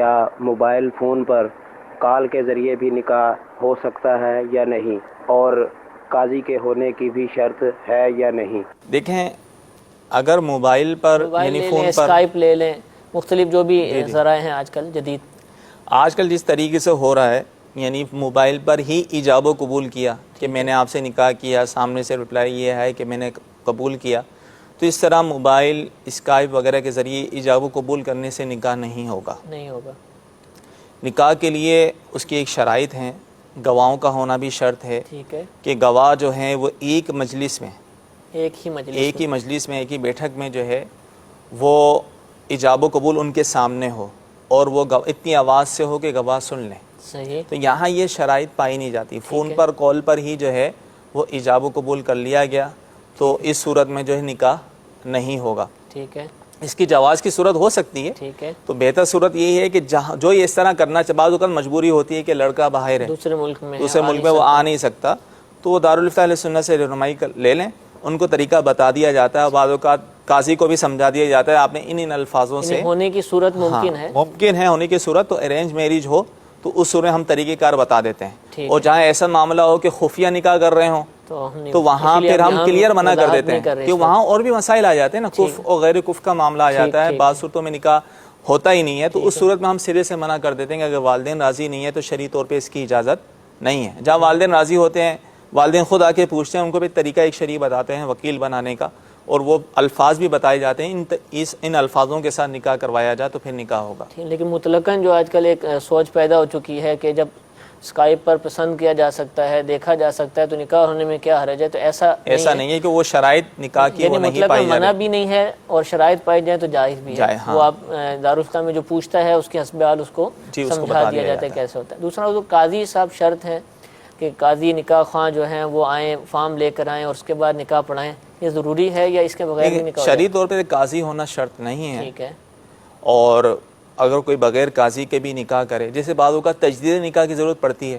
کیا mobile phone پر کال کے ذریعے بھی نکاح ہو سکتا ہے یا نہیں، اور قاضی کے ہونے کی بھی شرط ہے یا نہیں؟ دیکھیں، اگر موبائل پر یعنی فون پر اسکائپ لے لیں، مختلف جو بھی ذرائع ہیں آج کل جدید، آج کل جس طریقے سے ہو رہا ہے، یعنی موبائل پر ہی ایجاب و قبول کیا کہ میں نے آپ سے نکاح کیا، سامنے سے رپلائی یہ ہے کہ میں نے قبول کیا، تو اس طرح موبائل، اسکائپ وغیرہ کے ذریعے ایجاب و قبول کرنے سے نکاح نہیں ہوگا۔ نکاح کے لیے اس کی ایک شرائط ہیں، گواہوں کا ہونا بھی شرط ہے کہ گواہ جو ہیں وہ ایک مجلس میں، ایک ہی مجلس میں، ایک ہی بیٹھک میں جو ہے وہ ایجاب و قبول ان کے سامنے ہو، اور وہ اتنی آواز سے ہو کہ گواہ سن لیں۔ صحیح۔ تو یہاں یہ شرائط پائی نہیں جاتی، فون پر کال پر ہی جو ہے وہ ایجاب و قبول کر لیا گیا تو اس صورت میں جو ہے نکاح نہیں ہوگا۔ ٹھیک ہے، اس کی جواز کی صورت ہو سکتی ہے، ٹھیک ہے، تو بہتر صورت یہی ہے کہ جو اس طرح کرنا چاہے، بعض اوقات مجبوری ہوتی ہے کہ لڑکا باہر ہے، دوسرے ملک میں وہ آ نہیں سکتا، تو وہ دارالفتہ اہل سنت سے رہنمائی لے لیں، ان کو طریقہ بتا دیا جاتا ہے، بعض اوقات قاضی کو بھی سمجھا دیا جاتا ہے آپ نے ان الفاظوں سے ہونے کی صورت ممکن ہے ہونے کی صورت، تو ارینج میرج ہو تو اس صورت ہم طریقہ کار بتا دیتے ہیں، اور جہاں ایسا معاملہ ہو کہ خفیہ نکاح کر رہے ہوں تو وہاں پھر ہم کلیئر منع کر دیتے ہیں، کہ وہاں اور بھی مسائل آ جاتے ہیں نا، کف اور غیر کف کا معاملہ آ جاتا ہے، بعض صورتوں میں نکاح ہوتا ہی نہیں ہے، تو اس صورت میں ہم سرے سے منع کر دیتے ہیں کہ اگر والدین راضی نہیں ہے تو شرعی طور پہ اس کی اجازت نہیں ہے۔ جہاں والدین راضی ہوتے ہیں، والدین خود آ کے پوچھتے ہیں، ان کو بھی طریقہ ایک شرعی بتاتے ہیں وکیل بنانے کا، اور وہ الفاظ بھی بتائے جاتے ہیں، ان الفاظوں کے ساتھ نکاح کروایا جائے تو پھر نکاح ہوگا۔ لیکن مطلقاً جو آج کل ایک سوچ پیدا ہو چکی ہے کہ جب اسکائپ پر پسند کیا جا سکتا ہے، دیکھا جا سکتا ہے، تو نکاح ہونے میں کیا حرج ہے؟ تو ایسا نہیں ہے کہ وہ شرائط نکاح کی وہ نہیں پائی جا رہی، منع بھی نہیں ہے اور شرائط پائی جائیں تو جائز بھی ہے، وہ آپ دارالفتہ میں جو پوچھتا ہے اس کے حسب حال اس کو سمجھا دیا جاتا ہے کیسے ہوتا ہے۔ دوسرا تو قاضی صاحب شرط ہے کہ قاضی نکاح خواہ جو ہیں وہ آئیں، فارم لے کر آئیں اور اس کے بعد نکاح پڑھائیں، یہ ضروری ہے یا اس کے بغیر بھی نکاح؟ شرعی طور پہ قاضی ہونا شرط نہیں ہے، ٹھیک ہے، اور اگر کوئی بغیر قاضی کے بھی نکاح کرے، جیسے بعض اوقات تجدید نکاح کی ضرورت پڑتی ہے،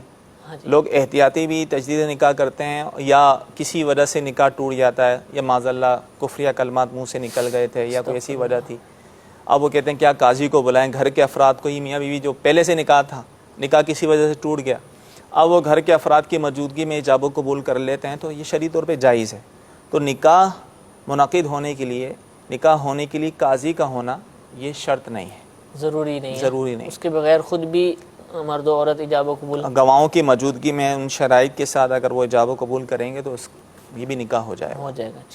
لوگ احتیاطی بھی تجدید نکاح کرتے ہیں، یا کسی وجہ سے نکاح ٹوٹ جاتا ہے، یا معاذ اللہ کفریہ کلمات منہ سے نکل گئے تھے یا کوئی ایسی وجہ تھی، اب وہ کہتے ہیں کیا قاضی کو بلائیں، گھر کے افراد کو ہی، میاں بیوی جو پہلے سے نکاح تھا، نکاح کسی وجہ سے ٹوٹ گیا، اب وہ گھر کے افراد کی موجودگی میں ایجاب و قبول کر لیتے ہیں، تو یہ شرعی طور پہ جائز ہے۔ تو نکاح منعقد ہونے کے لیے قاضی کا ہونا یہ شرط نہیں ہے، ضروری نہیں، اس کے بغیر خود بھی مرد و عورت ایجاب و قبول، گواہوں کی موجودگی میں ان شرائط کے ساتھ اگر وہ ایجاب و قبول کریں گے تو یہ بھی نکاح ہو جائے گا۔